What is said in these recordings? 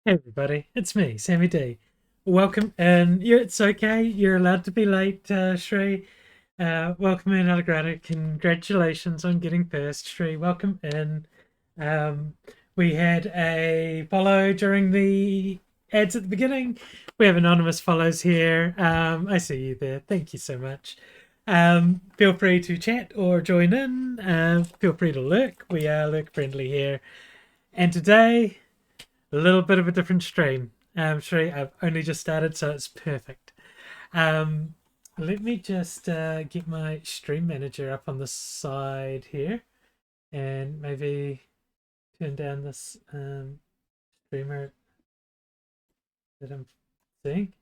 Hey everybody, it's me, Sammy D. Welcome, and it's okay. You're allowed to be late, Shri. Welcome in, Allegrado. Congratulations on getting first, Shri. Welcome in. Um, we had a follow during the ads at the beginning. We have anonymous follows here. I see you there. Thank you so much. Feel free to chat or join in. Feel free to lurk. We are lurk friendly here. And today, a little bit of a different stream. Sorry, I've only just started, so it's perfect. Um, Let me just get my stream manager up on the side here, and maybe turn down this streamer that I'm seeing.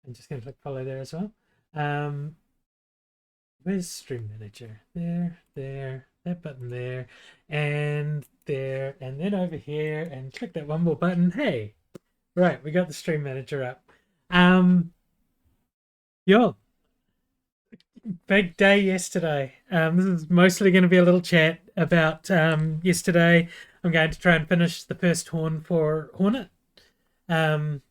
I'm just going to click follow there as well. Where's stream manager? There, that button there, and then over here, and click that one more button. Hey, right, we got the stream manager up. Um, yo, big day yesterday. This is mostly going to be a little chat about yesterday. I'm going to try and finish the first horn for Hornet. Um,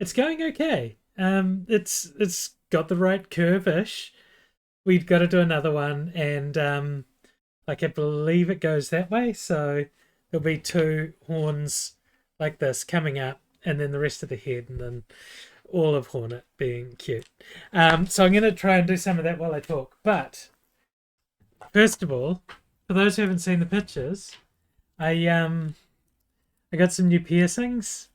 it's going okay. It's got the right curve-ish. We've got to do another one, and like I believe it goes that way. So there'll be two horns like this coming up, and then the rest of the head, and then all of Hornet being cute. So I'm going to try and do some of that while I talk. But first of all, for those who haven't seen the pictures, I got some new piercings.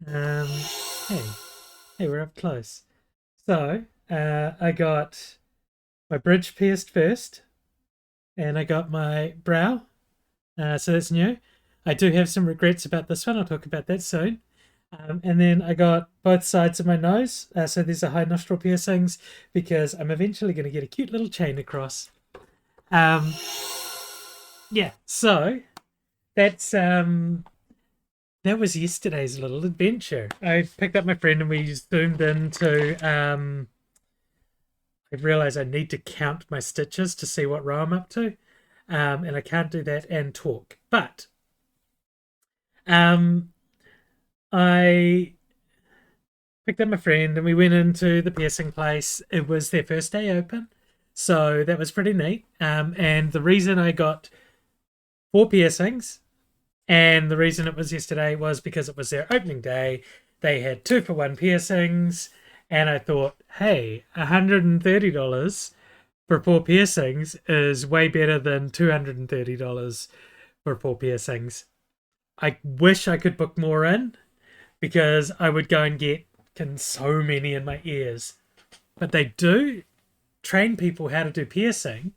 Hey, we're up close. So I got my bridge pierced first, and I got my brow. So that's new. I do have some regrets about this one. I'll talk about that soon. And then I got both sides of my nose. So these are high nostril piercings because I'm eventually going to get a cute little chain across. Yeah, so that's that was yesterday's little adventure. I picked up my friend and we zoomed into I realized I need to count my stitches to see what row I'm up to. And I can't do that and talk. But I picked up my friend and we went into the piercing place. It was their first day open, so that was pretty neat. And the reason I got 4 piercings and the reason it was yesterday was because it was their opening day. They had 2-for-1 piercings, and I thought, hey, $130 for 4 piercings is way better than $230 for 4 piercings. I wish I could book more in because I would go and get so many in my ears. But they do train people how to do piercing.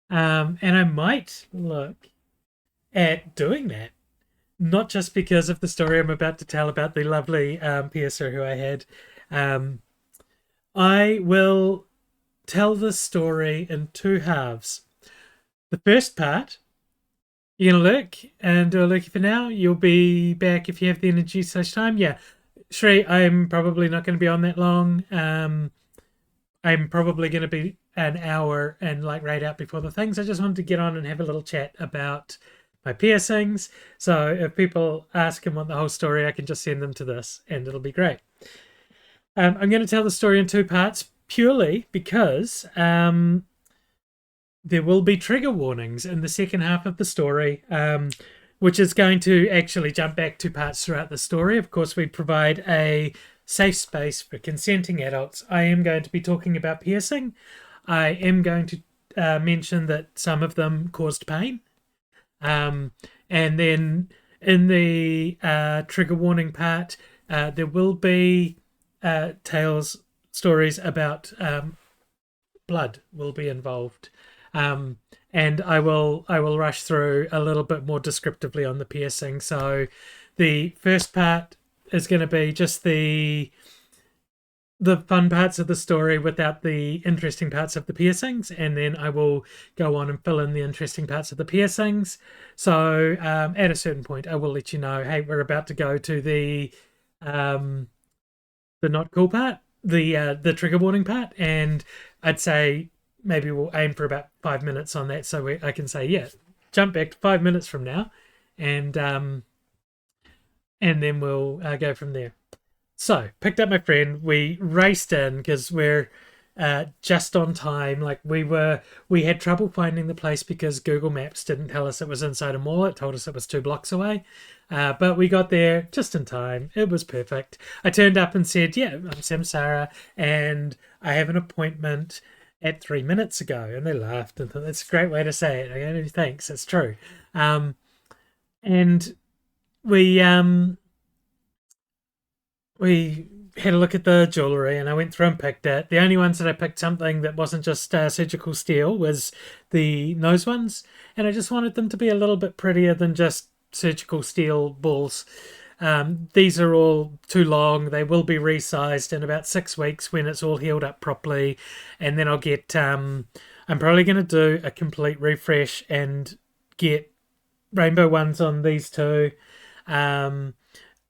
And I might look at doing that. Not just because of the story I'm about to tell about the lovely piercer who I had. I will tell the story in 2 halves. The first part, you're going to look and do a looky for now. You'll be back if you have the energy / time. Yeah. Shri, I'm probably not going to be on that long. I'm probably going to be an hour and like right out before the things. I just wanted to get on and have a little chat about my piercings. So if people ask and want the whole story, I can just send them to this and it'll be great. I'm going to tell the story in 2 parts purely because there will be trigger warnings in the second half of the story, which is going to actually jump back 2 parts throughout the story. Of course, we provide a safe space for consenting adults. I am going to be talking about piercing. I am going to mention that some of them caused pain. And then in the trigger warning part, there will be tales, stories about blood will be involved. Um, and I will rush through a little bit more descriptively on the piercing. So the first part is going to be just the fun parts of the story without the interesting parts of the piercings, and then I will go on and fill in the interesting parts of the piercings. So at a certain point, I will let you know, hey, we're about to go to um, the not cool part, the trigger warning part, and I'd say maybe we'll aim for about 5 minutes on that, so I can say, yeah, jump back to 5 minutes from now, and then we'll go from there. So, picked up my friend. We raced in because we're just on time. Like we had trouble finding the place because Google Maps didn't tell us it was inside a mall. It told us it was 2 blocks away. But we got there just in time. It was perfect. I turned up and said, "Yeah, I'm Samsara, and I have an appointment at 3 minutes ago." And they laughed and thought that's a great way to say it. I go, "Thanks, it's true." And we we had a look at the jewelry and I went through and picked it. The only ones that I picked something that wasn't just surgical steel was the nose ones. And I just wanted them to be a little bit prettier than just surgical steel balls. These are all too long. They will be resized in about 6 weeks when it's all healed up properly. And then I'll get, I'm probably going to do a complete refresh and get rainbow ones on these two.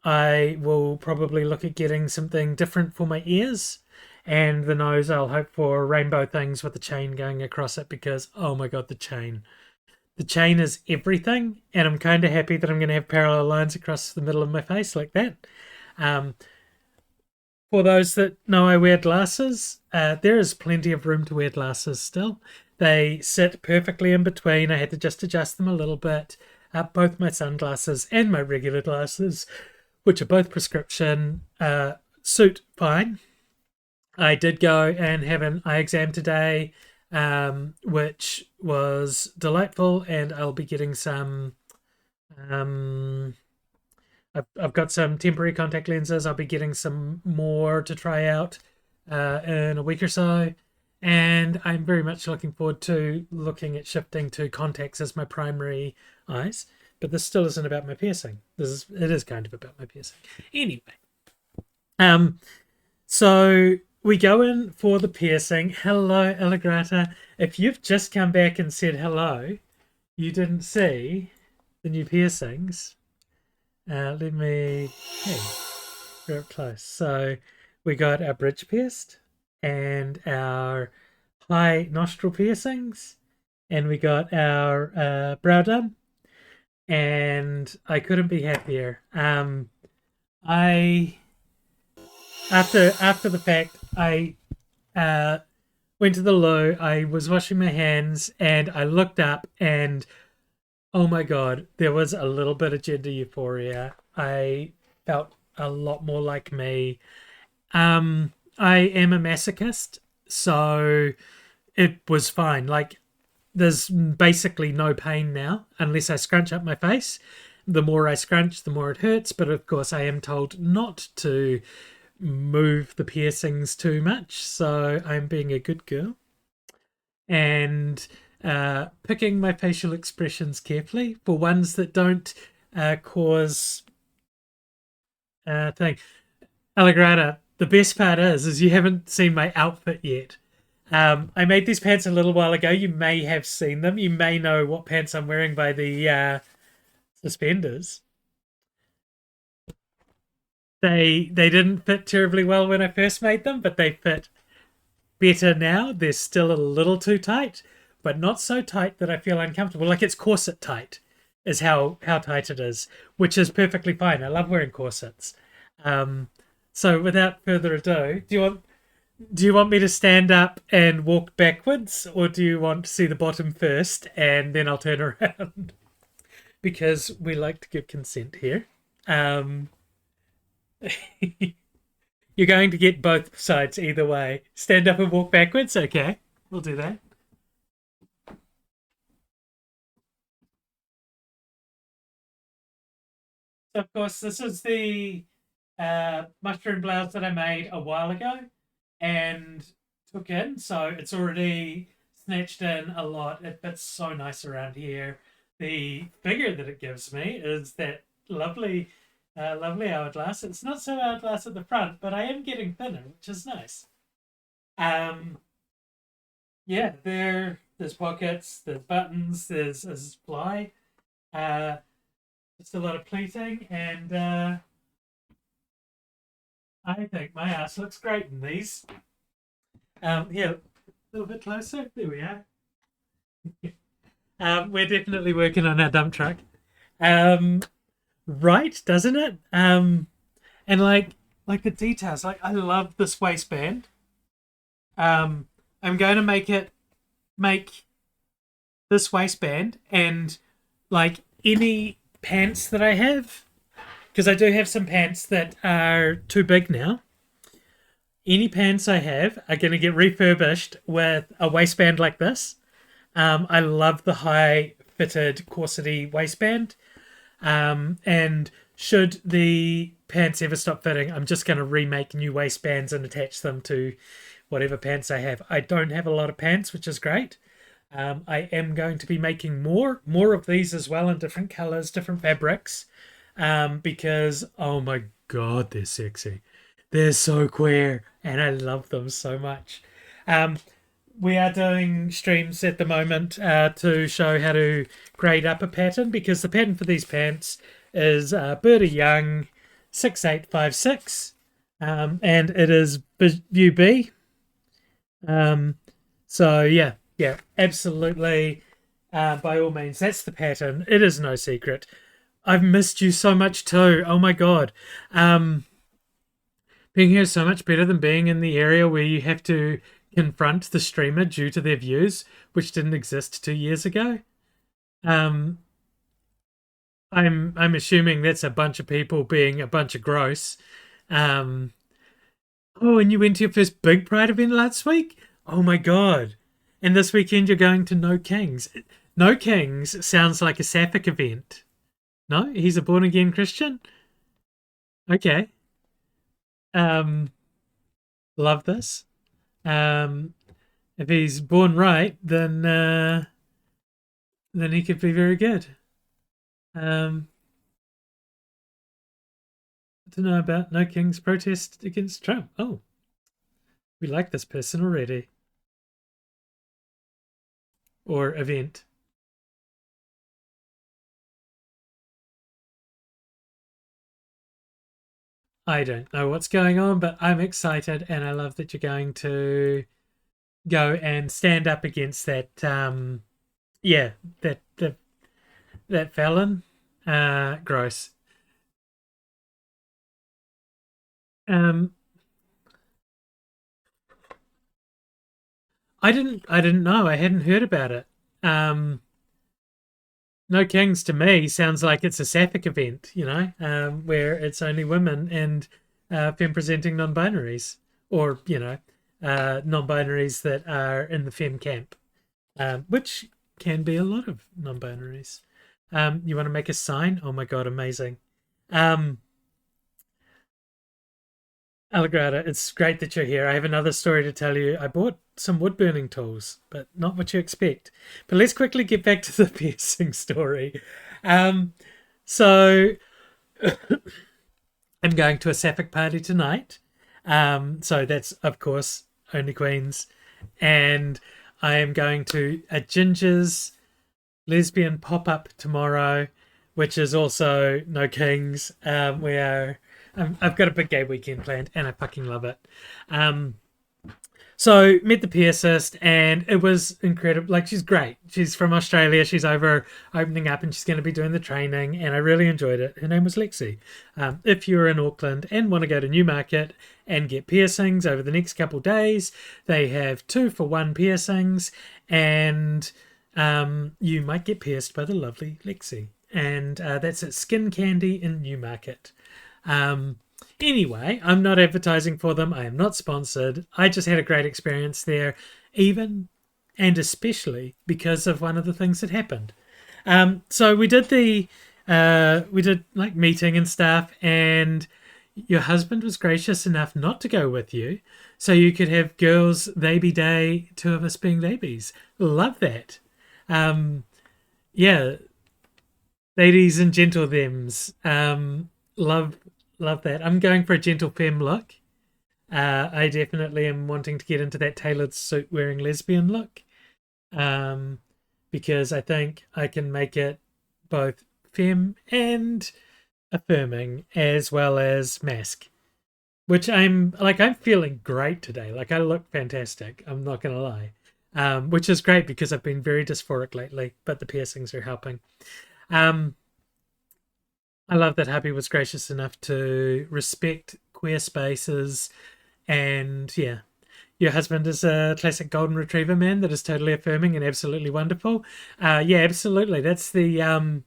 I will probably look at getting something different for my ears. And the nose, I'll hope for rainbow things with the chain going across it because, oh my god, the chain. The chain is everything. And I'm kind of happy that I'm going to have parallel lines across the middle of my face like that. Um, for those that know I wear glasses, there is plenty of room to wear glasses still. They sit perfectly in between. I had to just adjust them a little bit. Both my sunglasses and my regular glasses, which are both prescription, suit fine. I did go and have an eye exam today, which was delightful, and I'll be getting some. I've got some temporary contact lenses. I'll be getting some more to try out in a week or so. And I'm very much looking forward to looking at shifting to contacts as my primary eyes. But this still isn't about my piercing. It is kind of about my piercing. Anyway, so we go in for the piercing. Hello, Allegrata. If you've just come back and said hello, you didn't see the new piercings. Let me, hey, we're up close. So we got our bridge pierced and our high nostril piercings, and we got our brow done, and I couldn't be happier. I after the fact, I went to the loo. I was washing my hands, and I looked up, and oh my god, there was a little bit of gender euphoria. I felt a lot more like me. I am a masochist, so it was fine. Like, there's basically no pain now unless I scrunch up my face. The more I scrunch, the more it hurts. But of course, I am told not to move the piercings too much. So I'm being a good girl and picking my facial expressions carefully for ones that don't cause thing. Allegrata, the best part is you haven't seen my outfit yet. I made these pants a little while ago. You may have seen them. You may know what pants I'm wearing by the suspenders. They didn't fit terribly well when I first made them, but they fit better now. They're still a little too tight, but not so tight that I feel uncomfortable. Like it's corset tight is how tight it is, which is perfectly fine. I love wearing corsets. So without further ado, do you want me to stand up and walk backwards, or do you want to see the bottom first and then I'll turn around? Because we like to give consent here. Um, you're going to get both sides either way. Stand up and walk backwards. Okay, we'll do that. So of course, this is mushroom blouse that I made a while ago and took in. So it's already snatched in a lot. It fits so nice around here. The figure that it gives me is that lovely, lovely hourglass. It's not so hourglass at the front, but I am getting thinner, which is nice. Um, yeah, there's pockets, there's buttons, there's a supply. Uh, just a lot of pleating, and I think my ass looks great in these. Yeah, a little bit closer. There we are. We're definitely working on our dump truck. Um, right, doesn't it? And like the details. Like I love this waistband. Um, I'm going to make this waistband and like any pants that I have, because I do have some pants that are too big now. Any pants I have are going to get refurbished with a waistband like this. I love the high fitted corsety waistband. And should the pants ever stop fitting, I'm just going to remake new waistbands and attach them to whatever pants I have. I don't have a lot of pants, which is great. I am going to be making more of these as well in different colors, different fabrics, because oh my god, they're sexy. They're so queer, and I love them so much. Um, we are doing streams at the moment to show how to grade up a pattern because the pattern for these pants is Berta Young 6856, and it is view B. So yeah, absolutely. By all means, that's the pattern. It is no secret. I've missed you so much too. Oh my god. Being here is so much better than being in the area where you have to confront the streamer due to their views, which didn't exist 2 years ago. Um, I'm assuming that's a bunch of people being a bunch of gross. Um, oh, and you went to your first big Pride event last week? Oh my god! And this weekend you're going to No Kings. No Kings sounds like a sapphic event. No, he's a born again Christian. Okay. Um, love this. Um, if he's born right, then he could be very good. Um, to know about No King's protest against Trump. Oh, we like this person already. Or event. I don't know what's going on, but I'm excited and I love that you're going to go and stand up against that yeah, that felon. Gross. Um I didn't know. I hadn't heard about it. Um No Kings to me sounds like it's a sapphic event, where it's only women and femme presenting non-binaries, or non-binaries that are in the femme camp, which can be a lot of non-binaries. You want to make a sign? Oh my god, amazing! Um, Allegrada, it's great that you're here. I have another story to tell you. I bought some wood burning tools, but not what you expect. But let's quickly get back to the piercing story. Um, so I'm going to a sapphic party tonight. So that's of course only queens, and I am going to a Ginger's lesbian pop up tomorrow, which is also no kings. I've got a big gay weekend planned, and I fucking love it. Um, so met the piercist, and it was incredible. Like she's great. She's from Australia. She's over opening up, and she's going to be doing the training, and I really enjoyed it. Her name was Lexi. If you're in Auckland and want to go to Newmarket and get piercings over the next couple days, they have 2 for 1 piercings, and you might get pierced by the lovely Lexi. And that's at Skin Candy in Newmarket. Um, Anyway, I'm not advertising for them. I am not sponsored. I just had a great experience there, even and especially because of one of the things that happened. So we did like meeting and stuff, and your husband was gracious enough not to go with you, so you could have girls' baby day, two of us being babies. Love that. Um, yeah, ladies and gentle thems. Love love that. I'm going for a gentle femme look. I definitely am wanting to get into that tailored suit wearing lesbian look. Um, because I think I can make it both femme and affirming as well as mask. Which I'm feeling great today. Like I look fantastic. I'm not gonna lie. Which is great because I've been very dysphoric lately, but the piercings are helping. Um, I love that hubby was gracious enough to respect queer spaces, and yeah, your husband is a classic golden retriever man that is totally affirming and absolutely wonderful. Yeah, absolutely. That's the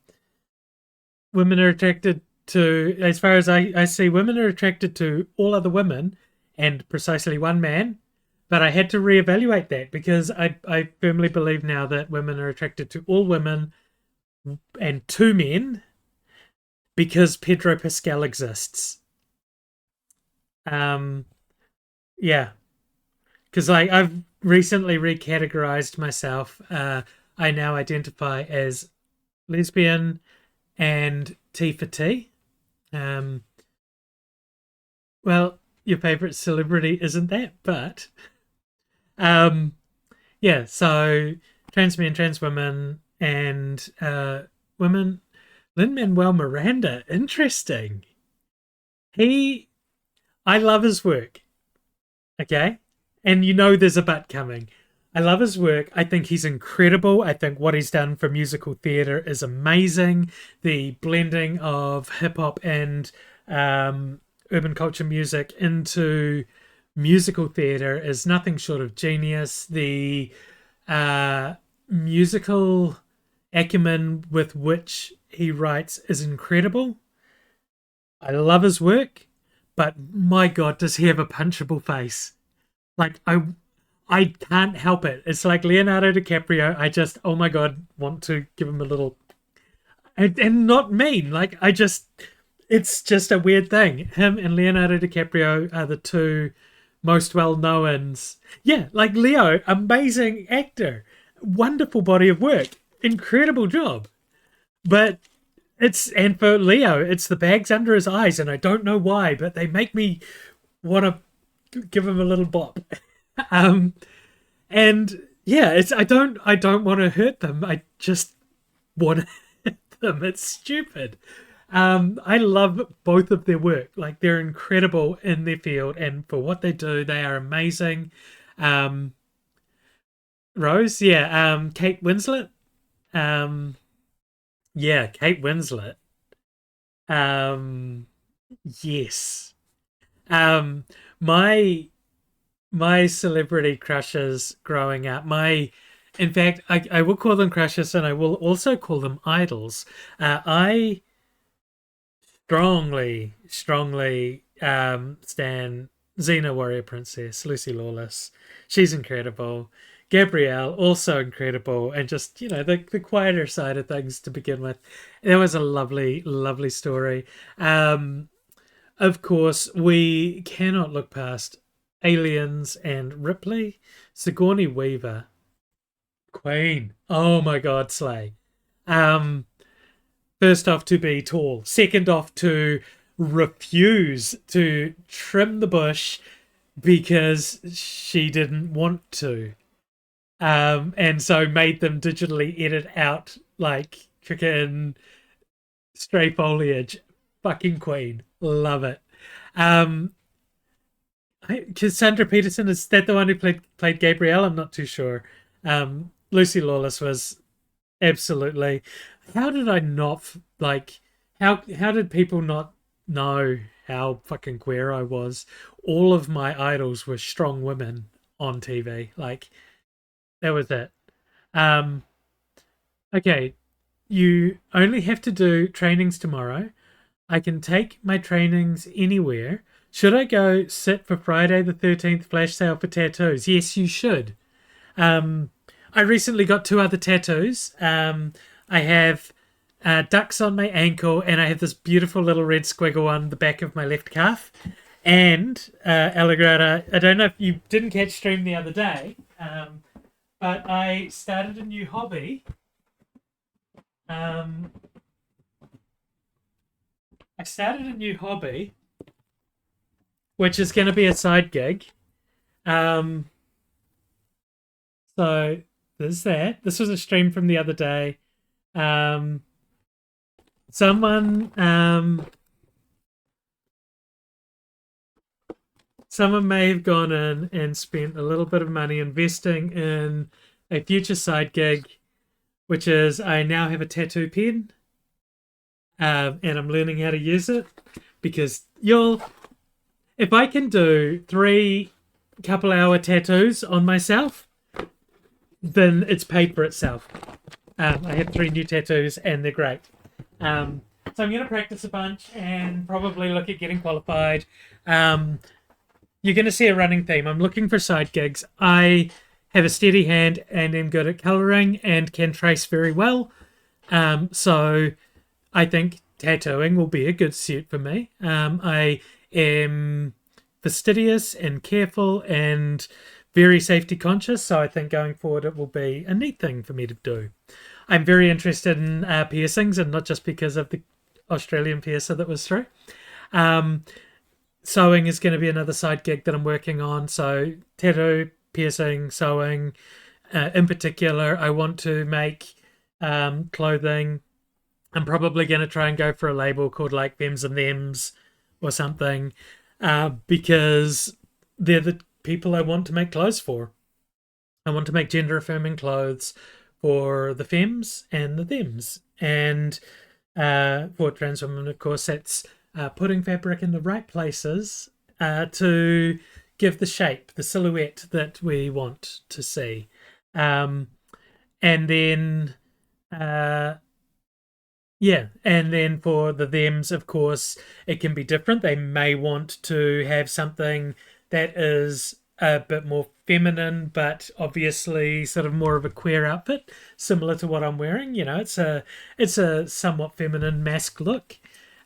women are attracted to, as far as I see, women are attracted to all other women and precisely one man. But I had to reevaluate that because I firmly believe now that women are attracted to all women and two men because Pedro Pascal exists. Um, yeah, because I've recently recategorized myself. I now identify as lesbian and T for T. Um, well, your favorite celebrity isn't that, but um, yeah. So trans men, trans women, and women. Lin Manuel Miranda, interesting. He, I love his work. Okay, and you know there's a but coming. I love his work. I think he's incredible. I think what he's done for musical theatre is amazing. The blending of hip hop and um, urban culture music into musical theatre is nothing short of genius. The uh, musical acumen with which he writes is incredible. I love his work, but my God, does he have a punchable face? Like I can't help it. It's like Leonardo DiCaprio. I just, oh my God, want to give him a little, and not mean. Like, it's just a weird thing. Him and Leonardo DiCaprio are the two most well knowns. Yeah, like Leo, amazing actor, wonderful body of work, incredible job. But and for Leo, it's the bags under his eyes, and I don't know why, but they make me want to give him a little bop. Um, and yeah, it's I don't want to hurt them. I just want to hit them. It's stupid. I love both of their work. Like they're incredible in their field, and for what they do, they are amazing. Um, Rose, yeah. Kate Winslet, um, yeah, Kate Winslet. Um, yes. Um, my my celebrity crushes growing up. In fact, I will call them crushes, and I will also call them idols. I strongly stan Xena Warrior Princess, Lucy Lawless. She's incredible. Gabrielle, also incredible, and just, the quieter side of things to begin with. That was a lovely, lovely story. Um, of course, we cannot look past Aliens and Ripley. Sigourney Weaver, Queen. Oh my God, slay. Um, First off, to be tall. Second off, to refuse to trim the bush because she didn't want to. And so made them digitally edit out like freaking stray foliage. Fucking Queen. Love it. Um, Cassandra Peterson, is that the one who played Gabrielle? I'm not too sure. Lucy Lawless was absolutely. How did I not like? How did people not know how fucking queer I was? All of my idols were strong women on TV. Like that was it. Um, okay, you only have to do trainings tomorrow. I can take my trainings anywhere. Should I go sit for Friday the 13th flash sale for tattoos? Yes, you should. Um, I recently got two other tattoos. I have ducks on my ankle, and I have this beautiful little red squiggle on the back of my left calf. And Alligator, I don't know if you didn't catch stream the other day, but I started a new hobby. Um, I started a new hobby, which is going to be a side gig. Um, so there's that. This was a stream from the other day. Um, someone someone may have gone in and spent a little bit of money investing in a future side gig, which is I now have a tattoo pen, and I'm learning how to use it because if I can do 3 couple-hour tattoos on myself, then it's paid for itself. I have 3 new tattoos and they're great. So I'm going to practice a bunch and probably look at getting qualified. You're going to see a running theme. I'm looking for side gigs. I have a steady hand and am good at colouring and can trace very well. So I think tattooing will be a good suit for me. I am fastidious and careful and very safety conscious, so I think going forward it will be a neat thing for me to do. I'm very interested in piercings, and not just because of the Australian piercer that was through. Sewing is going to be another side gig that I'm working on. So tattoo, piercing, sewing. In particular, I want to make clothing. I'm probably going to try and go for a label called like Thems and Thems or something, because they're the people I want to make clothes for. I want to make gender affirming clothes for the femmes and the thems. And for trans women, of course, that's putting fabric in the right places to give the shape, the silhouette that we want to see. And then and then for the thems, of course, it can be different. They may want to have something that is a bit more feminine, but obviously sort of more of a queer outfit, similar to what I'm wearing. It's a somewhat feminine mask look.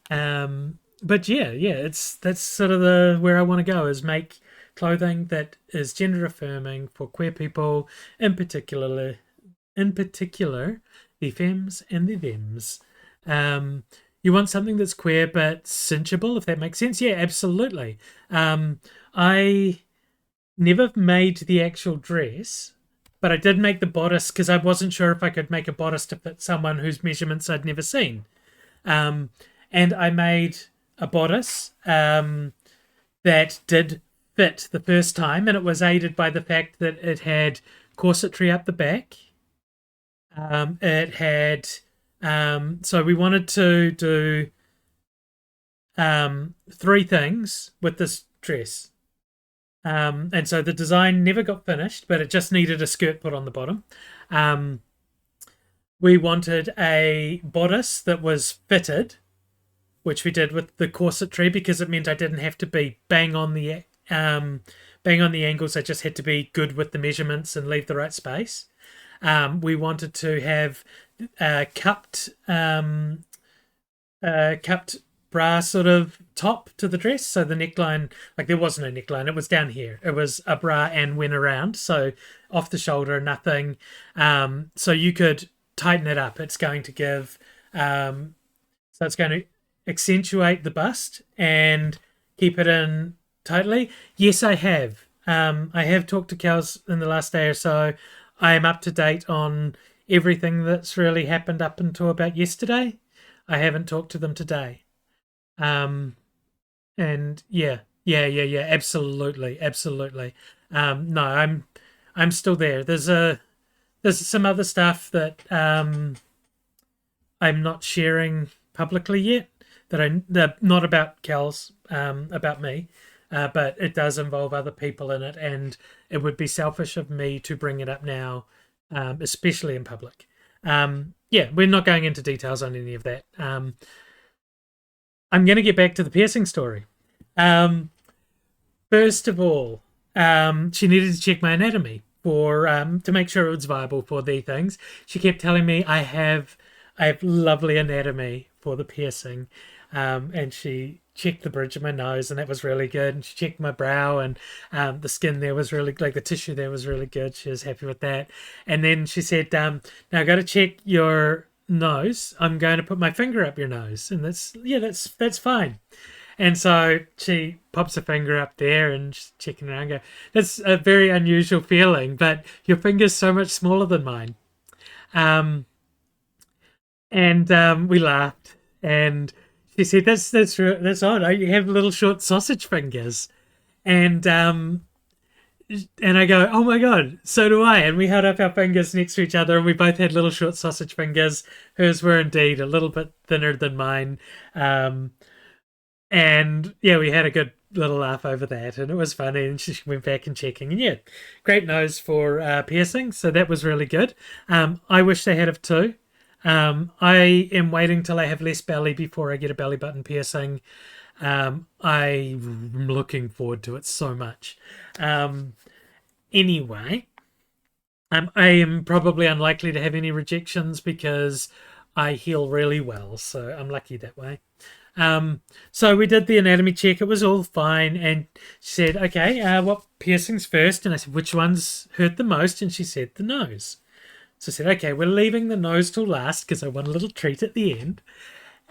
But that's sort of where I want to go, is make clothing that is gender affirming for queer people, in particular the femmes and the thems. You want something that's queer but cinchable, if that makes sense. Yeah, absolutely. I never made the actual dress, but I did make the bodice because I wasn't sure if I could make a bodice to fit someone whose measurements I'd never seen. And I made a bodice that did fit the first time, and it was aided by the fact that it had corsetry up the back. It had so we wanted to do 3 things with this dress. And so the design never got finished, but it just needed a skirt put on the bottom. We wanted a bodice that was fitted, which we did with the corsetry because it meant I didn't have to be bang on the angles. I just had to be good with the measurements and leave the right space. We wanted to have cupped bra sort of top to the dress, so the neckline, like there was no neckline, it was down here. It was a bra and went around, so off the shoulder, nothing. So you could tighten it up. It's going to give, so it's going to accentuate the bust and keep it in tightly. Yes, I have. I have talked to Kels in the last day or so. I am up to date on everything that's really happened up until about yesterday. I haven't talked to them today. And absolutely. No, I'm still there. There's some other stuff that I'm not sharing publicly yet, that not about Kels, about me. But it does involve other people in it, and it would be selfish of me to bring it up now, especially in public. We're not going into details on any of that. I'm going to get back to the piercing story. First of all, she needed to check my anatomy to make sure it was viable for the things. She kept telling me I have I have lovely anatomy for the piercing. And she checked the bridge of my nose, and that was really good. And she checked my brow, and the skin there was really, like the tissue there was really good. She was happy with that. And then she said, now I got to check your nose. I'm going to put my finger up your nose. And that's fine. And so she pops her finger up there and she's checking around. Go, that's a very unusual feeling, but your finger's so much smaller than mine. Um, and we laughed, and she said, "That's odd. You have little short sausage fingers." And and I go, "Oh my god, so do I." And we held up our fingers next to each other, and we both had little short sausage fingers. Hers were indeed a little bit thinner than mine. Um, and yeah, we had a good little laugh over that, and it was funny. And she went back and checking, and yeah, great nose for piercing, so that was really good. I wish they had of two. I am waiting till I have less belly before I get a belly button piercing. I'm looking forward to it so much. Anyway, I am probably unlikely to have any rejections because I heal really well, so I'm lucky that way. So we did the anatomy check. It was all fine, and she said, "Okay, what piercings first?" And I said, "Which ones hurt the most?" And she said, "The nose." So I said, "Okay, we're leaving the nose till last because I want a little treat at the end."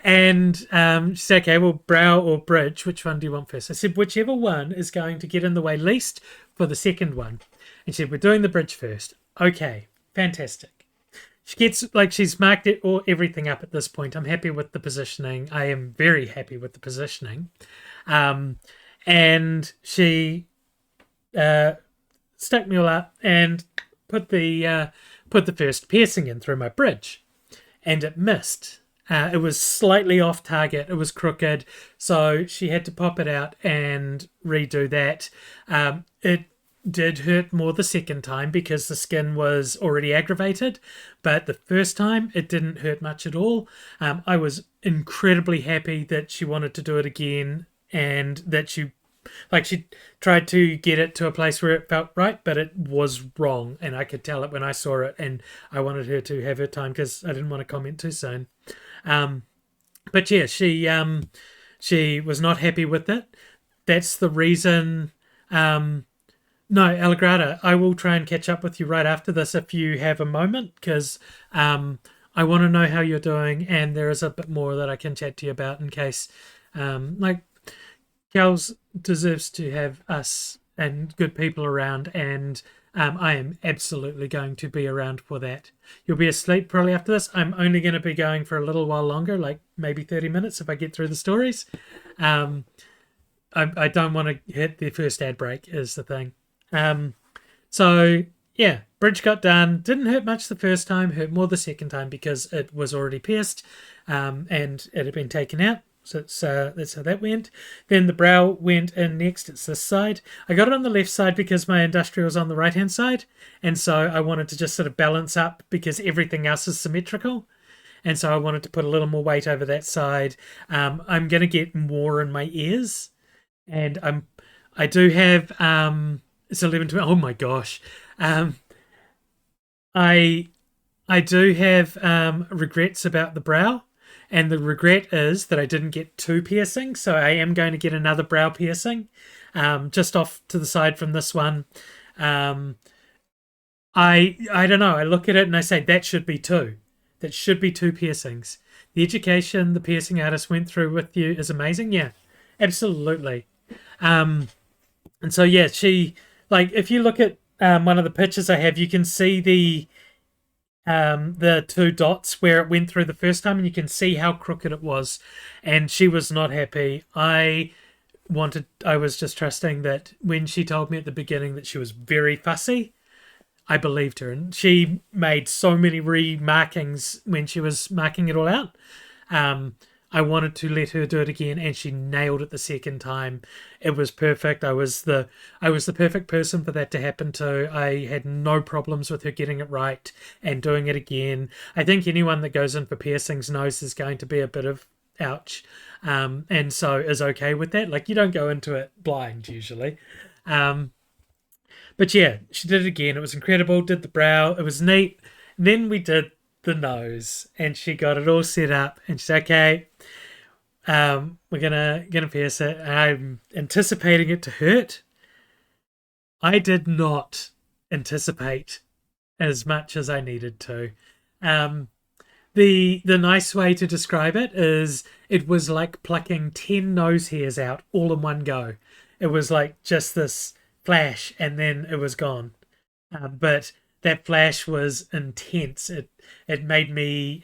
And she said, "Okay, well, brow or bridge, which one do you want first?" I said, "Whichever one is going to get in the way least for the second one." And she said, "We're doing the bridge first." Okay, fantastic. She gets like she's marked it or everything up at this point. I'm happy with the positioning. I am very happy with the positioning. Um, and she uh, stuck me all up and put the first piercing in through my bridge, and it missed. It was slightly off target. It was crooked, so she had to pop it out and redo that. It did hurt more the second time because the skin was already aggravated, but the first time it didn't hurt much at all. I was incredibly happy that she wanted to do it again and that she tried to get it to a place where it felt right, but it was wrong, and I could tell it when I saw it, and I wanted her to have her time because I didn't want to comment too soon. Um, but yeah, she was not happy with it. That's the reason. No, Allegrada, I will try and catch up with you right after this if you have a moment, because I want to know how you're doing, and there is a bit more that I can chat to you about in case, like, Kels deserves to have us and good people around, and I am absolutely going to be around for that. You'll be asleep probably after this. I'm only going to be going for a little while longer, like maybe 30 minutes if I get through the stories. Um, I don't want to hit the first ad break, is the thing. Um, so yeah, bridge got done. Didn't hurt much the first time, hurt more the second time because it was already pierced, and it had been taken out. So that's how that went. Then the brow went in next. It's this side. I got it on the left side because my industrial was on the right hand side, and so I wanted to just sort of balance up because everything else is symmetrical, and so I wanted to put a little more weight over that side. I'm gonna get more in my ears, and I do have it's 11 to, oh my gosh. Um, I I do have regrets about the brow, and the regret is that I didn't get two piercings, so I am going to get another brow piercing, just off to the side from this one. Um, I don't know. I look at it and I say that should be two. That should be two piercings. The education the piercing artist went through with you is amazing. Yeah, absolutely. Um, and so yeah, she like if you look at one of the pictures I have, you can see the two dots where it went through the first time, and you can see how crooked it was. And she was not happy. I was just trusting that when she told me at the beginning that she was very fussy, I believed her. And she made so many remarkings when she was marking it all out. Um, I wanted to let her do it again, and she nailed it the second time. It was perfect. I was the perfect person for that to happen to. I had no problems with her getting it right and doing it again. I think anyone that goes in for piercings knows there's going to be a bit of ouch, and so is okay with that. Like you don't go into it blind usually. Um, but yeah, she did it again. It was incredible. Did the brow. It was neat. Then we did. the nose, and she got it all set up, and she's okay. We're gonna pierce it. I'm anticipating it to hurt. I did not anticipate as much as I needed to. Um, the nice way to describe it is it was like plucking 10 nose hairs out all in one go. It was like just this flash and then it was gone. But that flash was intense. It made me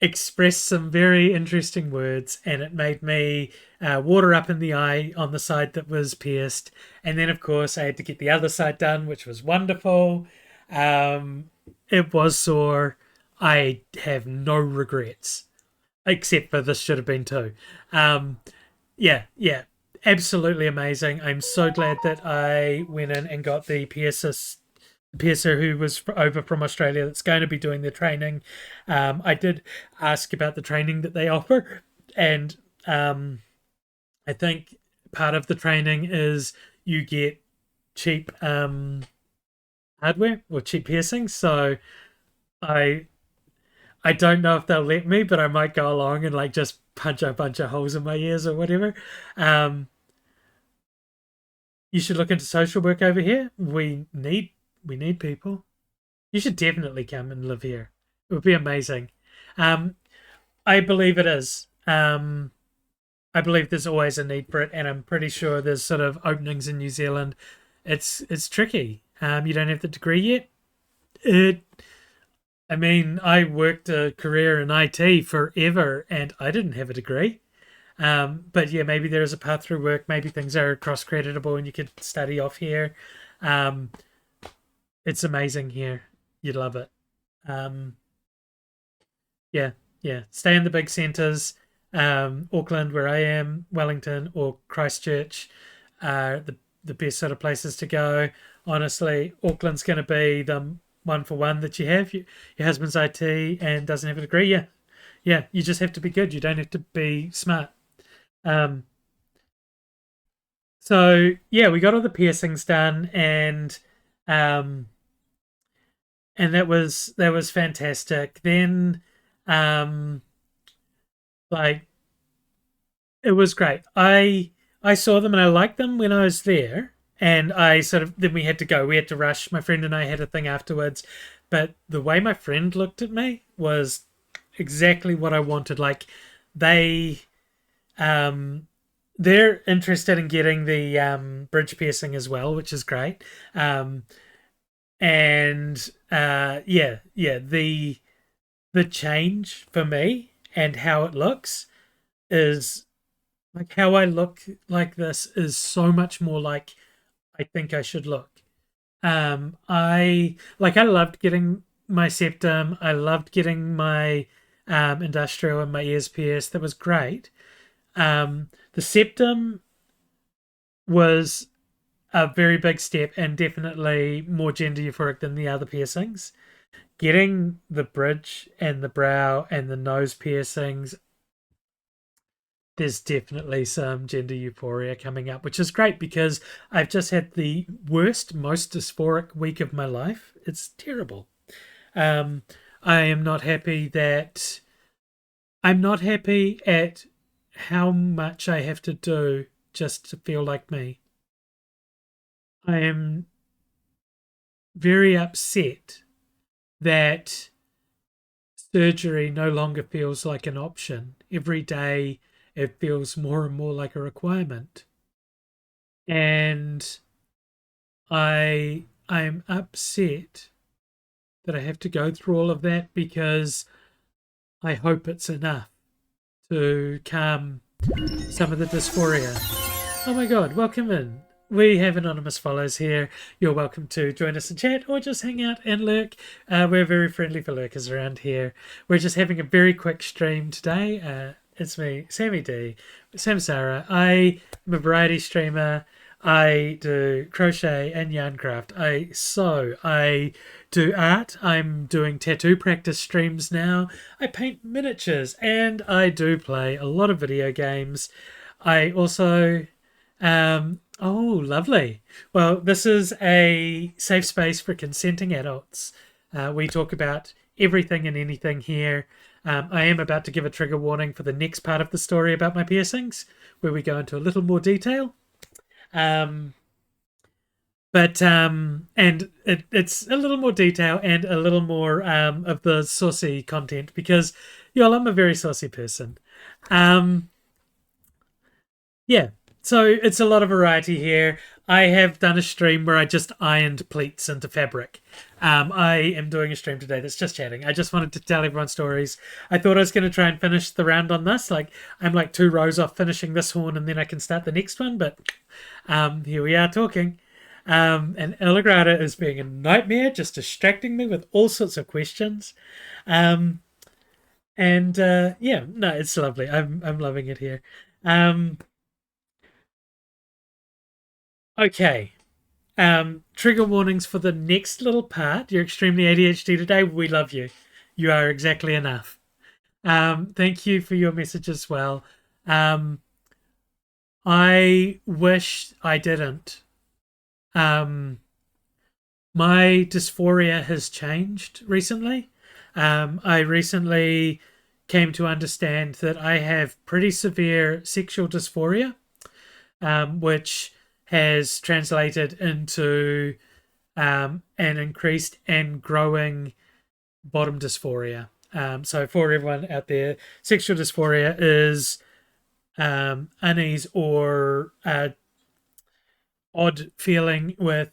express some very interesting words, and it made me water up in the eye on the side that was pierced. And then, of course, I had to get the other side done, which was wonderful. It was sore. I have no regrets, except for this should have been two. Yeah, yeah, absolutely amazing. I'm so glad that I went in and got the piercer who was over from Australia that's going to be doing the training. I did ask about the training that they offer, and I think part of the training is you get cheap hardware or cheap piercings. So I I don't know if they'll let me, but I might go along and like just punch a bunch of holes in my ears or whatever. Um, you should look into social work over here. We need people. You should definitely come and live here. It would be amazing. Um, I believe it is. I believe there's always a need for it, and I'm pretty sure there's sort of openings in New Zealand. It's tricky. You don't have the degree yet. It I mean, I worked a career in IT forever and I didn't have a degree. But yeah, maybe there is a path through work. Maybe things are cross creditable and you could study off here. Um, it's amazing here. You'd love it. Um, yeah, yeah. Stay in the big centres. Auckland, where I am, Wellington, or Christchurch are the best sort of places to go. Honestly, Auckland's going to be the one for one that you have. Your husband's IT and doesn't have a degree. Yeah, yeah. You just have to be good. You don't have to be smart. Um, so yeah, we got all the piercings done, um, and that was fantastic. Then, um, like it was great. I saw them and I liked them when I was there, and I sort of then we had to go. We had to rush. My friend and I had a thing afterwards, but the way my friend looked at me was exactly what I wanted. Like they um they're interested in getting the bridge piercing as well, which is great. Um and yeah, yeah, the change for me and how it looks is like how I look like this is so much more like I think I should look. I loved getting my septum. I loved getting my industrial and my ears pierced. That was great. The septum was a very big step and definitely more gender euphoric than the other piercings. Getting the bridge and the brow and the nose piercings, there's definitely some gender euphoria coming up, which is great because I've just had the worst, most dysphoric week of my life. It's terrible. Um, I am not happy that I'm not happy at how much I have to do just to feel like me. I am very upset that surgery no longer feels like an option. Every day it feels more and more like a requirement. And I'm upset that I have to go through all of that because I hope it's enough to calm some of the dysphoria. Oh my god, welcome in. We have anonymous follows here. You're welcome to join us in chat or just hang out and lurk. We're very friendly for lurkers around here. We're just having a very quick stream today. It's me, Sammy D, Samsara. I am a variety streamer. I do crochet and yarn craft. I sew. I do art. I'm doing tattoo practice streams now. I paint miniatures and I do play a lot of video games. I also oh, lovely. Well, this is a safe space for consenting adults. We talk about everything and anything here. I am about to give a trigger warning for the next part of the story about my piercings, where we go into a little more detail. Um, and it's a little more detail and a little more of the saucy content because, y'all, I'm a very saucy person. Um, yeah, so it's a lot of variety here. I have done a stream where I just ironed pleats into fabric. I am doing a stream today that's just chatting. I just wanted to tell everyone stories. I thought I was going to try and finish the round on this. Like, I'm like 2 rows off finishing this horn and then I can start the next one, but here we are talking. And Illigrata is being a nightmare, just distracting me with all sorts of questions. Um, and yeah, no, it's lovely. I'm loving it here. Um, okay. Trigger warnings for the next little part. You're extremely ADHD today. We love you. You are exactly enough. Thank you for your message as well. I wish I didn't. Um, my dysphoria has changed recently. I recently came to understand that I have pretty severe sexual dysphoria, which has translated into an increased and growing bottom dysphoria. So for everyone out there, sexual dysphoria is unease or odd feeling with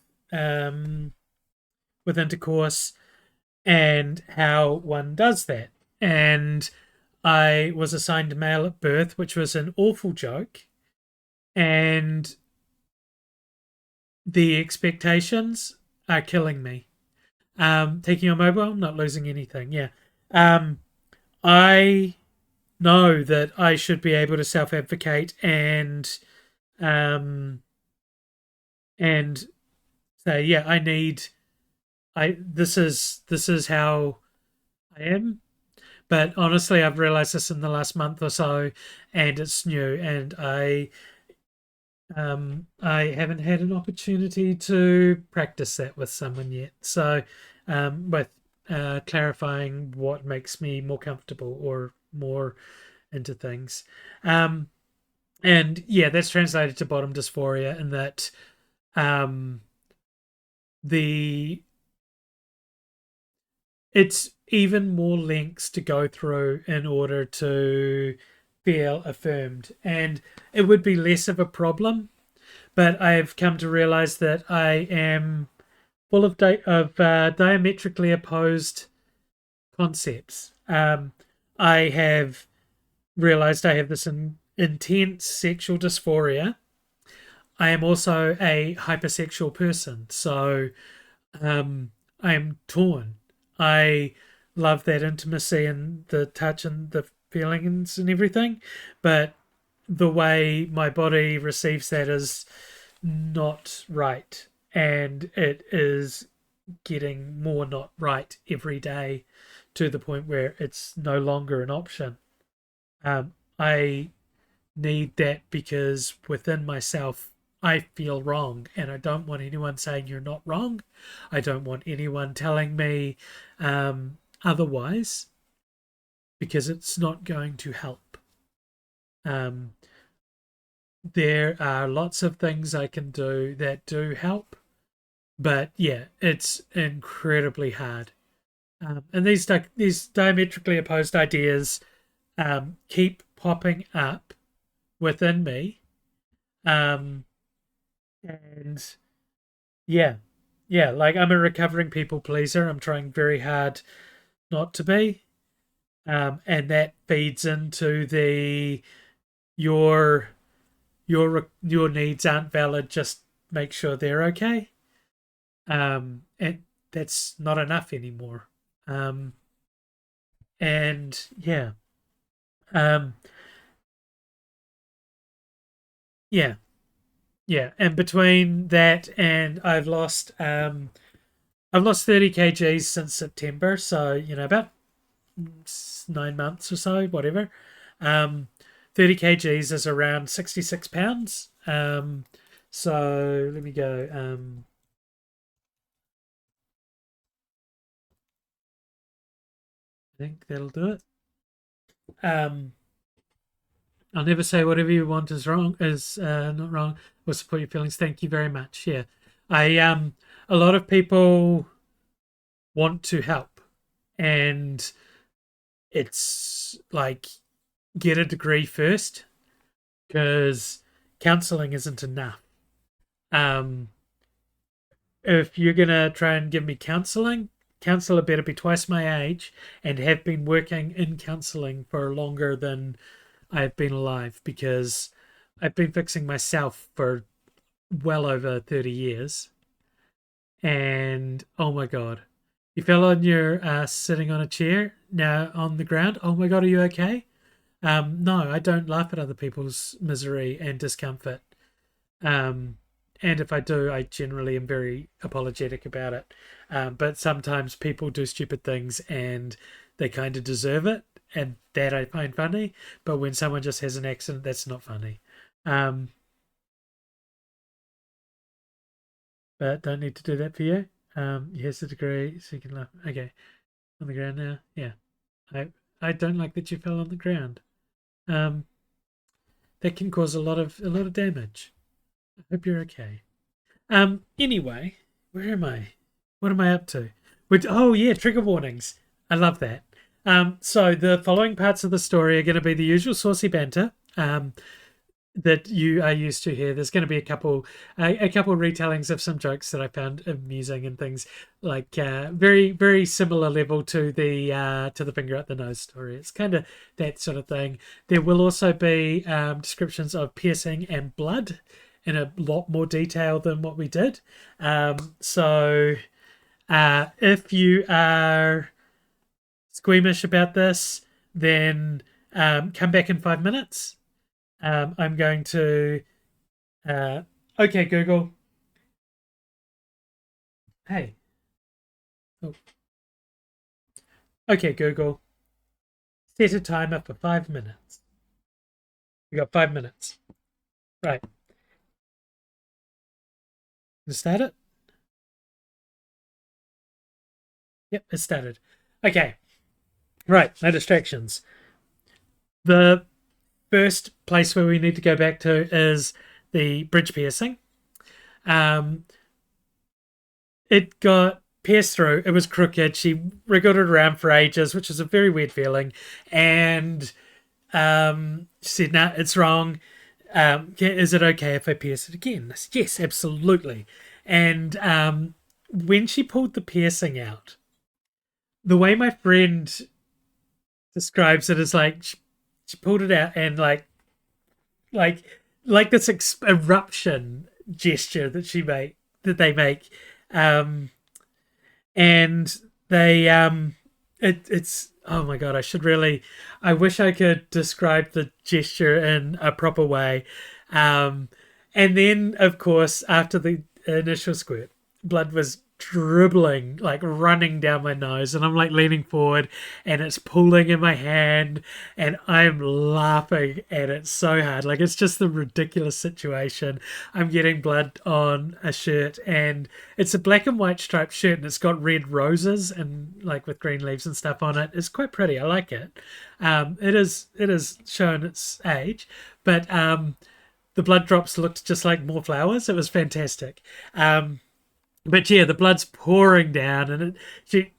intercourse and how one does that. And I was assigned male at birth, which was an awful joke. And the expectations are killing me. Taking your mobile, not losing anything. Yeah. I know that I should be able to self-advocate um, and say, yeah, this is how I am. But honestly, I've realized this in the last month or so, and it's new, and I haven't had an opportunity to practice that with someone yet. So, with clarifying what makes me more comfortable or more into things. Um, and yeah, that's translated to bottom dysphoria in that um, the it's even more links to go through in order to feel affirmed. And it would be less of a problem, but I've come to realize that I am full of diametrically opposed concepts. I have realized I have this intense sexual dysphoria. I am also a hypersexual person, so I am torn. I love that intimacy and the touch and the feelings and everything, but the way my body receives that is not right, and it is getting more not right every day to the point where it's no longer an option. I need that because within myself, I feel wrong, and I don't want anyone saying you're not wrong. I don't want anyone telling me otherwise because it's not going to help. Um, there are lots of things I can do that do help, but yeah, it's incredibly hard. And these diametrically opposed ideas keep popping up within me, um, and yeah, yeah, like I'm a recovering people pleaser. I'm trying very hard not to be, and that feeds into the your your needs aren't valid. Just make sure they're okay. And that's not enough anymore. Um, and yeah, um, yeah, yeah. And between that and I've lost 30 kgs since September, so about 9 months or so, whatever. Um, 30 kgs is around 66 pounds. So let me go. I think that'll do it. I'll never say whatever you want is wrong is not wrong or support your feelings. Thank you very much. Yeah. I a lot of people want to help, and it's like get a degree first because counseling isn't enough. Um if you're gonna try and give me counseling, counselor better be twice my age and have been working in counseling for longer than I've been alive, because I've been fixing myself for well over 30 years. And oh my God, you fell on your ass sitting on a chair, now on the ground. Oh my God, are you okay? No, I don't laugh at other people's misery and discomfort. Um, and if I do, I generally am very apologetic about it. But sometimes people do stupid things and they kind of deserve it, and that I find funny. But when someone just has an accident, that's not funny. Um, but don't need to do that for you. Here's the degree, so you can laugh. Okay, on the ground now. Yeah, I I don't like that you fell on the ground. Um, that can cause a lot of damage. I hope you're okay. Anyway, where am I? What am I up to? Oh yeah, trigger warnings. I love that. So the following parts of the story are going to be the usual saucy banter. That you are used to here. There's going to be a couple retellings of some jokes that I found amusing and things like very very similar level to the finger up the nose story. It's kind of that sort of thing. There will also be descriptions of piercing and blood in a lot more detail than what we did. So if you are squeamish about this, then come back in 5 minutes. I'm going to. Uh, okay, Google. Hey. Oh, okay, Google. Set a timer for 5 minutes. You got 5 minutes. Right. Is that it? Yep, it started. Okay. Right. No distractions. The first place where we need to go back to is the bridge piercing. Um, it got pierced through. It was crooked. She wriggled it around for ages, which is a very weird feeling. And she said, "No, it's wrong. Is it okay if I pierce it again?" I said, "Yes, absolutely." And when she pulled the piercing out, the way my friend describes it is like she pulled it out and like like this eruption gesture that they make, um, and it's oh my God, I wish I could describe the gesture in a proper way. Um, and then of course after the initial squirt, blood was dribbling, like running down my nose, and I'm like leaning forward and it's pooling in my hand and I'm laughing at it so hard. Like it's just the ridiculous situation. I'm getting blood on a shirt, and it's a black and white striped shirt, and it's got red roses and like with green leaves and stuff on it. It's quite pretty. I like it. It is shown its age, but the blood drops looked just like more flowers. It was fantastic. But yeah, the blood's pouring down, and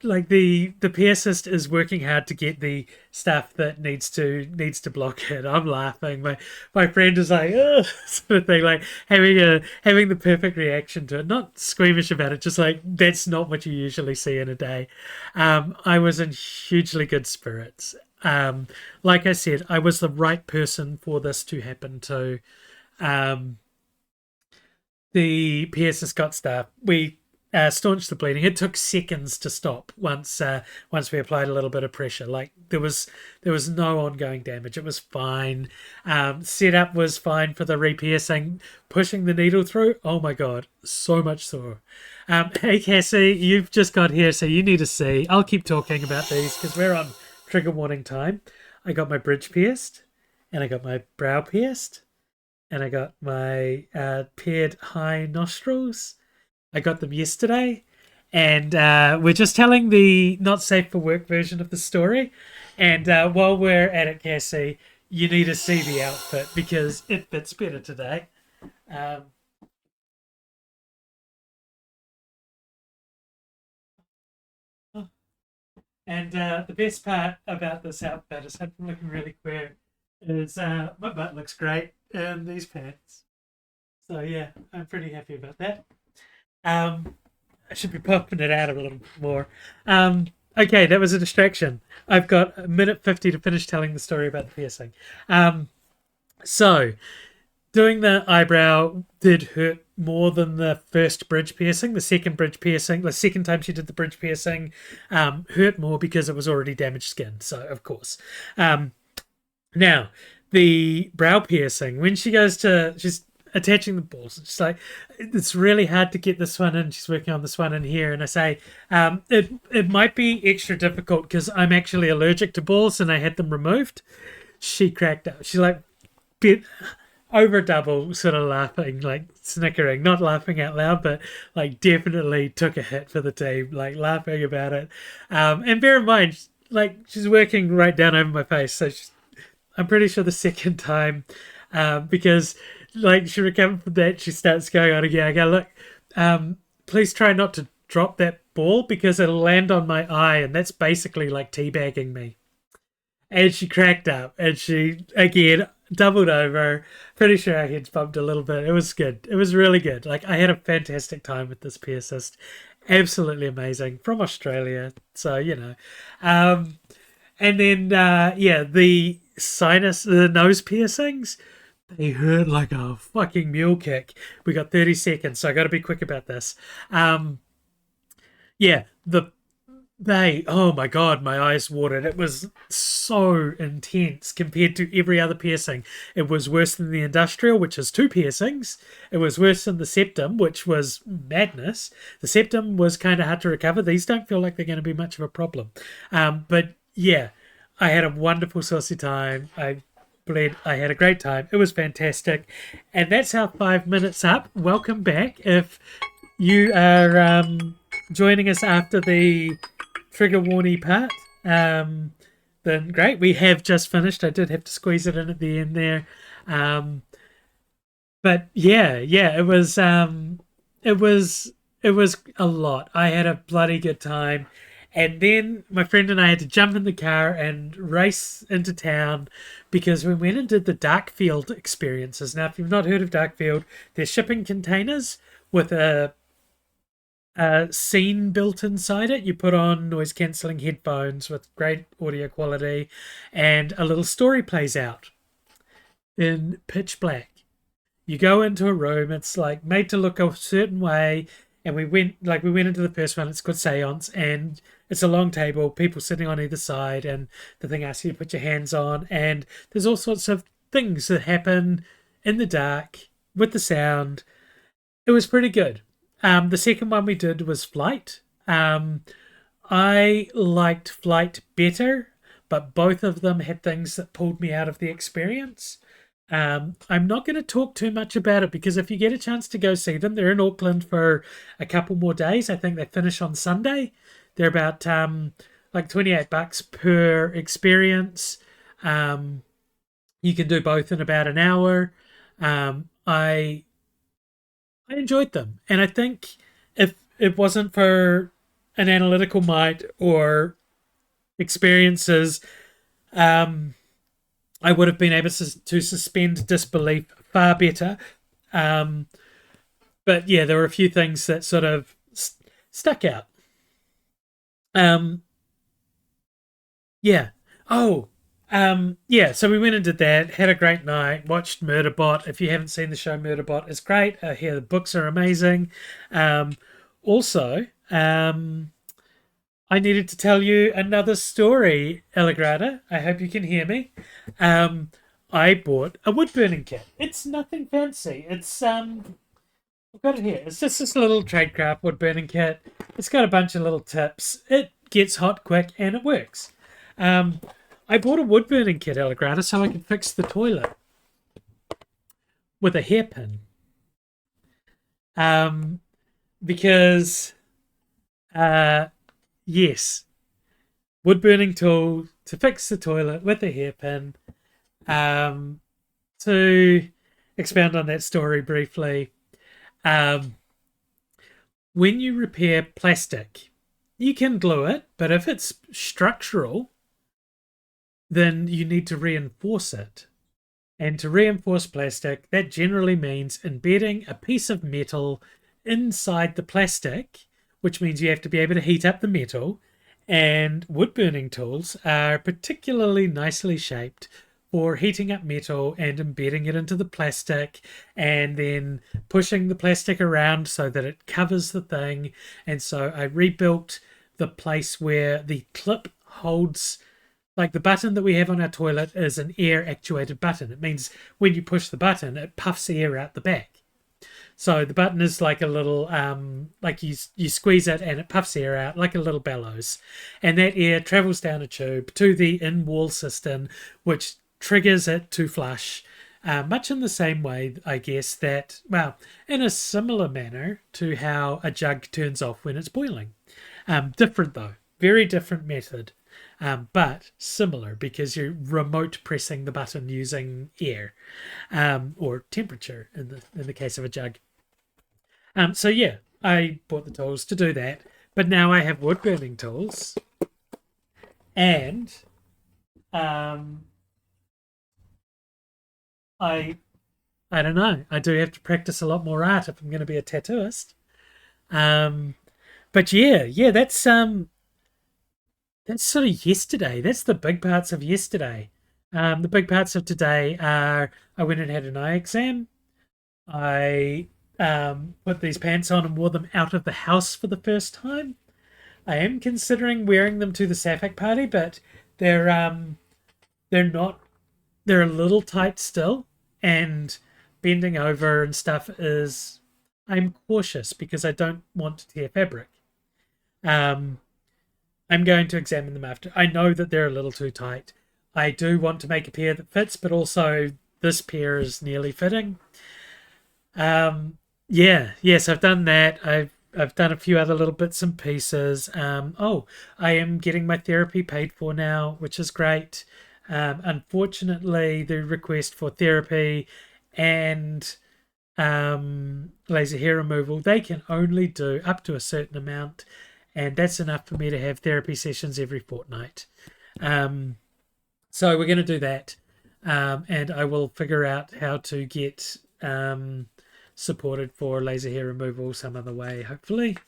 like the piercist is working hard to get the stuff that needs to block it. I'm laughing. My friend is like, ugh, sort of thing, like having the perfect reaction to it, not squeamish about it, just like that's not what you usually see in a day. I was in hugely good spirits. Like I said, I was the right person for this to happen to. Um, the piercist got stuff. We staunched the bleeding. It took seconds to stop once we applied a little bit of pressure. Like there was no ongoing damage. It was fine. Setup was fine for the re-piercing. Pushing the needle through. Oh my God, so much sore. Hey Cassie, you've just got here, so you need to see. I'll keep talking about these because we're on trigger warning time. I got my bridge pierced, and I got my brow pierced, and I got my paired high nostrils. I got them yesterday, and we're just telling the not safe for work version of the story. And while we're at it, Cassie, you need to see the outfit because it fits better today. Um, and the best part about this outfit, aside from looking really queer, is my butt looks great in these pants. So yeah, I'm pretty happy about that. Um, I should be pumping it out a little more. Um, okay, that was a distraction. I've got a minute 50 to finish telling the story about the piercing. Um, so, doing the eyebrow did hurt more than the first bridge piercing. The second bridge piercing, the second time she did the bridge piercing, hurt more because it was already damaged skin. So, of course. Um, now, the brow piercing, when she goes to, she's attaching the balls. She's like, it's really hard to get this one in. She's working on this one in here. And I say, it might be extra difficult because I'm actually allergic to balls and I had them removed. She cracked up. She's like, bit over double, sort of laughing, like snickering, not laughing out loud, but like definitely took a hit for the team, like laughing about it. And bear in mind, like she's working right down over my face, so I'm pretty sure the second time, because like she recovered from that, she starts going on again. I go, look, please try not to drop that ball because it'll land on my eye, and that's basically like teabagging me. And she cracked up, and she again doubled over. Pretty sure our heads bumped a little bit. It was good. It was really good. Like I had a fantastic time with this piercist. Absolutely amazing from Australia. So um, and then yeah, the nose piercings, they hurt like a fucking mule kick. We got 30 seconds, so I got to be quick about this. Yeah, oh my god, my eyes watered. It was so intense compared to every other piercing. It was worse than the industrial, which is two piercings. It was worse than the septum, which was madness. The septum was kind of hard to recover. These don't feel like they're going to be much of a problem. But yeah, I had a wonderful saucy time. I bled. I had a great time. It was fantastic. And that's our 5 minutes up. Welcome back. If you are joining us after the trigger warning part, then great. We have just finished. I did have to squeeze it in at the end there. Um, but yeah, it was it was a lot. I had a bloody good time. And then my friend and I had to jump in the car and race into town because we went and did the Darkfield experiences. Now, if you've not heard of Darkfield, they're shipping containers with a scene built inside it. You put on noise cancelling headphones with great audio quality, and a little story plays out in pitch black. You go into a room, it's like made to look a certain way, and we went into the first one, it's called Seance, and it's a long table, people sitting on either side, and the thing asks you to put your hands on, and there's all sorts of things that happen in the dark with the sound. It was pretty good. The second one we did was Flight. I liked Flight better, but both of them had things that pulled me out of the experience. I'm not going to talk too much about it because if you get a chance to go see them, they're in Auckland for a couple more days. I think they finish on Sunday. They're about like $28 per experience. You can do both in about an hour. I enjoyed them, and I think if it wasn't for an analytical mind or experiences, um, I would have been able to suspend disbelief far better. Um, but yeah, there were a few things that sort of stuck out. Um, yeah. Oh, yeah. So we went and did that. Had a great night. Watched Murderbot. If you haven't seen the show, Murderbot is great. I hear the books are amazing. Also, I needed to tell you another story, Elagrada. I hope you can hear me. Um, I bought a wood burning kit. It's nothing fancy. I've got it here. It's just this little tradecraft wood burning kit. It's got a bunch of little tips. It gets hot quick and it works. Um, I bought a wood burning kit, Elagrada, so I can fix the toilet with a hairpin. Um, because Yes, wood burning tool to fix the toilet with a hairpin. Um, to expound on that story briefly, um, when you repair plastic, you can glue it, but if it's structural, then you need to reinforce it. And to reinforce plastic, that generally means embedding a piece of metal inside the plastic, which means you have to be able to heat up the metal. And wood burning tools are particularly nicely shaped for heating up metal and embedding it into the plastic and then pushing the plastic around so that it covers the thing. And so I rebuilt the place where the clip holds, like the button that we have on our toilet is an air actuated button. It means when you push the button, it puffs air out the back. So the button is like a little, like you squeeze it and it puffs air out like a little bellows, and that air travels down a tube to the in-wall cistern, which triggers it to flush. Much in the same way, I guess, that, well, in a similar manner to how a jug turns off when it's boiling. Different though, very different method, but similar because you're remote pressing the button using air, or temperature in the case of a jug. So yeah, I bought the tools to do that, but now I have wood burning tools, and um, I I don't know. I do have to practice a lot more art if I'm going to be a tattooist. Um, but yeah, that's sort of yesterday. That's the big parts of yesterday. The big parts of today are I went and had an eye exam. I put these pants on and wore them out of the house for the first time. I am considering wearing them to the Sapphic party, but they're um they're not they're a little tight still, and bending over and stuff is, I'm cautious because I don't want to tear fabric. Um I'm going to examine them after. I know that they're a little too tight. I do want to make a pair that fits, but also this pair is nearly fitting. Yeah, yes, I've done that. I've done a few other little bits and pieces. Oh, I am getting my therapy paid for now, which is great. Unfortunately, the request for therapy and laser hair removal, they can only do up to a certain amount, and that's enough for me to have therapy sessions every fortnight. Um, so we're going to do that, and I will figure out how to get supported for laser hair removal some other way, hopefully.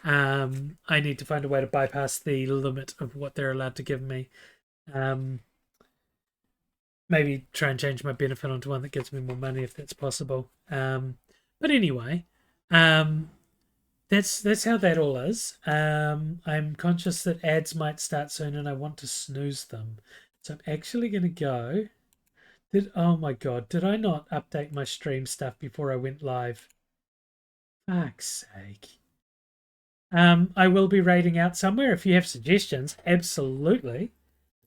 I need to find a way to bypass the limit of what they're allowed to give me. Um, Maybe try and change my benefit onto one that gives me more money if that's possible. But anyway, um, that's how that all is. I'm conscious that ads might start soon, and I want to snooze them, so I'm actually going to go. Oh my god, did I not update my stream stuff before I went live? Fuck's sake. I will be rating out somewhere. If you have suggestions, absolutely.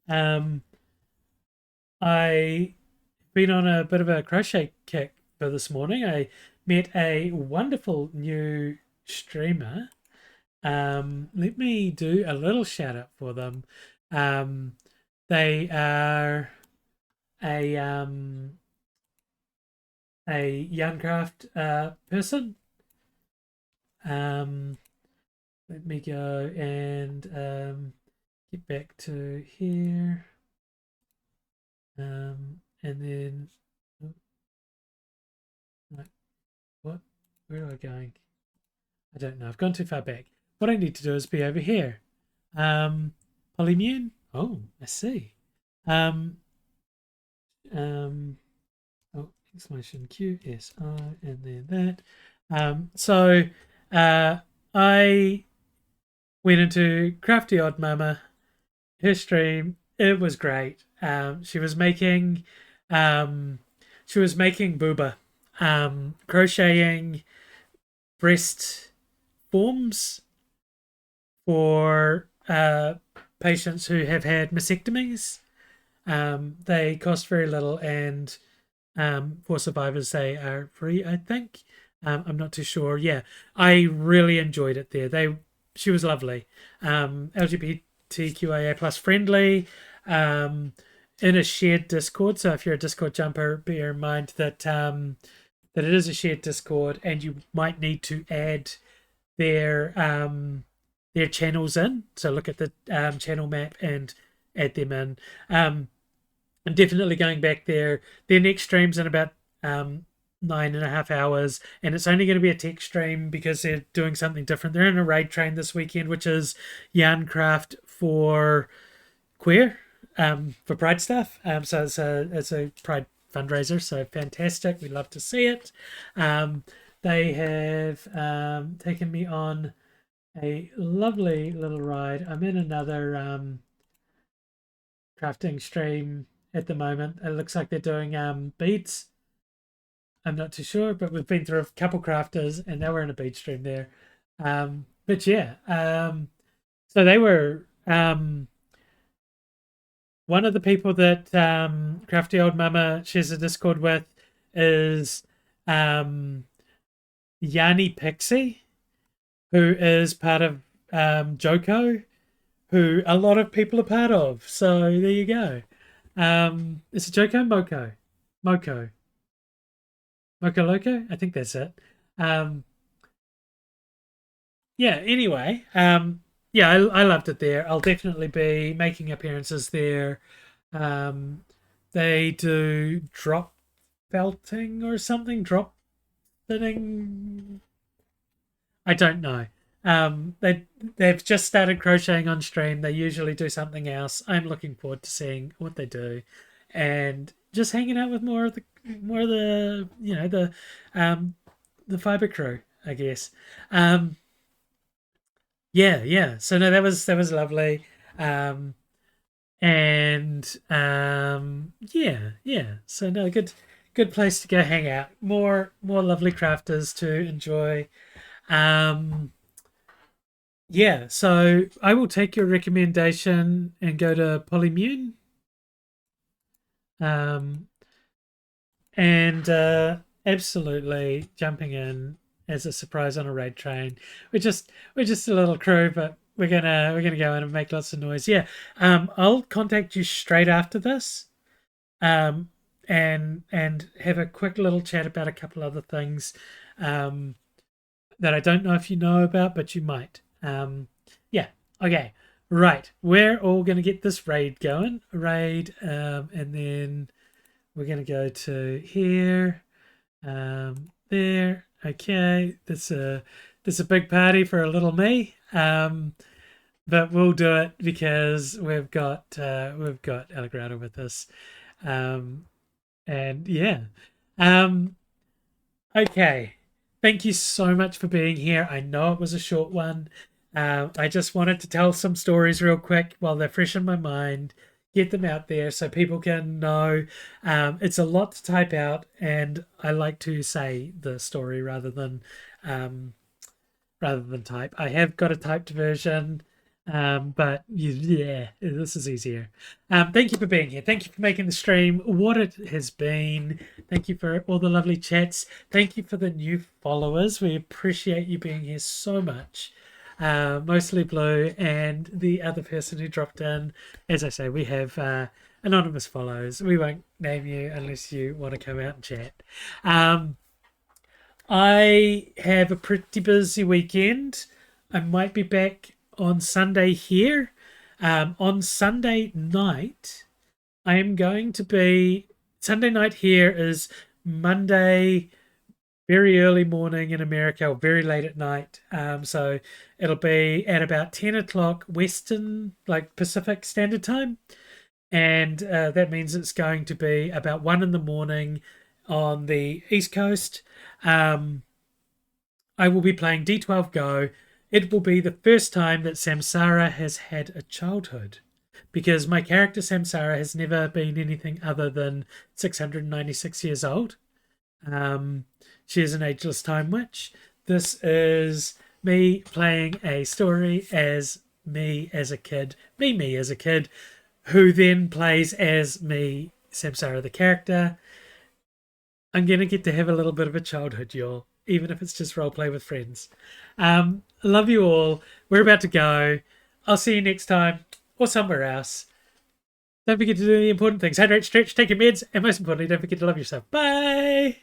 Um, I been on a bit of a crochet kick for this morning. I met a wonderful new streamer. Let me do a little shout out for them. Um, they are a um, a Yarncraft person. Um, Let me go and get back to here. And then, oh, what? Where am I going? I don't know. I've gone too far back. What I need to do is be over here. Polymune. Oh, I see. Um, um, oh, exclamation Q S I, and then that. So, I went into Crafty Odd Mama, her stream. It was great. Um, she was making booba, crocheting breast forms for patients who have had mastectomies. They cost very little, and for survivors, they are free, I think. I'm not too sure. Yeah, I really enjoyed it there. she was lovely. LGBTQIA plus friendly. Um, in a shared Discord. So if you're a Discord jumper, bear in mind that that it is a shared Discord, and you might need to add their channels in. So look at the channel map and add them in. I'm definitely going back there. Their next stream's in about 9.5 hours, and it's only going to be a tech stream because they're doing something different. They're in a raid train this weekend, which is Yarncraft for queer, for Pride stuff. So it's a Pride fundraiser, so fantastic. We love to see it. They have taken me on a lovely little ride. I'm in another crafting stream at the moment. It looks like they're doing beads. I'm not too sure, but we've been through a couple crafters, and now we're in a bead stream there. But yeah, so they were one of the people that Crafty Old Mama shares a Discord with is Yanni Pixie, who is part of Joko, who a lot of people are part of. So there you go. Is it Joko? Moko Loco? I think that's it. Yeah, anyway. Yeah, I loved it there. I'll definitely be making appearances there. They do drop felting or something, drop fitting. I don't know. They've just started crocheting on stream. They usually do something else. I'm looking forward to seeing what they do, and just hanging out with more of the the fiber crew, I guess. Yeah. So no, that was lovely. Um, and yeah. So no, good place to go hang out. More lovely crafters to enjoy. Um, yeah. So I will take your recommendation and go to Polymune. Um, and absolutely jumping in as a surprise on a raid train. We're just a little crew, but we're gonna go in and make lots of noise. Yeah. I'll contact you straight after this. Um, and have a quick little chat about a couple other things that I don't know if you know about, but you might. Yeah. Okay. Right. We're all gonna get this raid going. Raid, and then we're gonna go to here. There. Okay. That's a big party for a little me. But we'll do it because we've got Allegrado with us. Um, and yeah. Um, okay. Thank you so much for being here. I know it was a short one. I just wanted to tell some stories real quick while they're fresh in my mind, get them out there so people can know. It's a lot to type out, and I like to say the story um, rather than type. I have got a typed version, but yeah, this is easier. Thank you for being here. Thank you for making the stream what it has been. Thank you for all the lovely chats. Thank you for the new followers. We appreciate you being here so much. Mostly Blue and the other person who dropped in. As I say, we have anonymous follows. We won't name you unless you want to come out and chat. I have a pretty busy weekend. I might be back on Sunday here. On Sunday night, I am going to be. Sunday night here is Monday, very early morning in America, or very late at night. So it'll be at about 10 o'clock Western, like Pacific Standard Time. And that means it's going to be about 1 in the morning on the East Coast. I will be playing D12 Go. It will be the first time that Samsara has had a childhood, because my character Samsara has never been anything other than 696 years old. She is an ageless time witch. This is me playing a story as me as a kid, me as a kid, who then plays as Samsara the character. I'm going to get to have a little bit of a childhood, y'all. even if it's just role play with friends. Love you all. We're about to go. I'll see you next time or somewhere else. Don't forget to do the important things. Hydrate, stretch, take your meds, and most importantly, don't forget to love yourself. Bye.